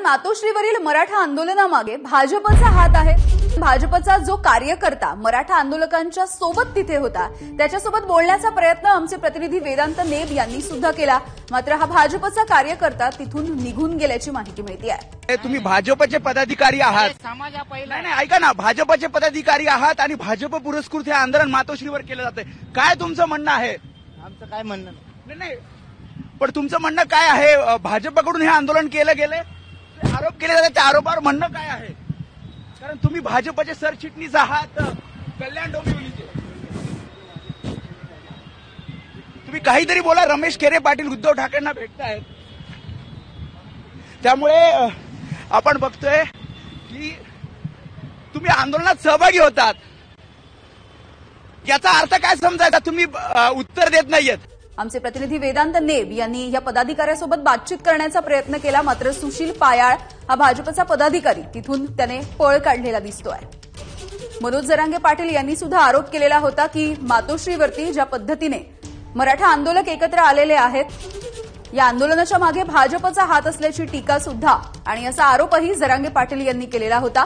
मातोश्रीवरील मराठा आंदोलनामागे भाजपचा हात आहे। भाजपचा जो कार्यकर्ता मराठा आंदोलकांच्या सोबत तिथे होता त्याच्यासोबत बोलण्याचा प्रयत्न आमचे प्रतिनिधी वेदांत नेब यांनी सुद्धा केला, मात्र हा भाजपचा कार्यकर्ता तिथून निघून गेल्याची माहिती मिळते आहे। तुम्ही भाजपचे पदाधिकारी आहात, नाही ऐका ना, भाजपचे पदाधिकारी आहात आणि भाजप पुरस्कृत हे आंदोलन मातोश्रीवर केलं जातंय, काय तुमचं म्हणणं आहे? आमचं काय म्हणणं नाही, पण तुमचं म्हणणं काय आहे? भाजपकडून हे आंदोलन केलं गेले, आरोप केले जातात, त्या आरोपावर म्हणणं काय आहे? कारण तुम्ही भाजपचे सरचिटणीस आहात कल्याण डोंबिवलीचे, तुम्ही काहीतरी बोला। रमेश खेरे पाटील उद्धव ठाकरेंना भेटतायत, त्यामुळे आपण बघतोय की तुम्ही आंदोलनात सहभागी होतात, याचा अर्थ काय समजायचा? तुम्ही उत्तर देत नाहीयेत। आमचे प्रतिनिधी वेदांत नेब यांनी या पदाधिकाऱ्यासोबत बातचीत करण्याचा प्रयत्न केला, मात्र सुशील पायाळ हा भाजपचा पदाधिकारी तिथून त्याने पळ काढलेला दिसतोय। मनोज जरांगे पाटील यांनी सुद्धा आरोप केलेला होता की मातोश्रीवरती ज्या पद्धतीने मराठा आंदोलक एकत्र आलेले आहेत, या आंदोलनाच्या मागे भाजपचा हात असल्याची टीका सुद्धा आणि असा आरोपही जरांगे पाटील यांनी केलेला होता।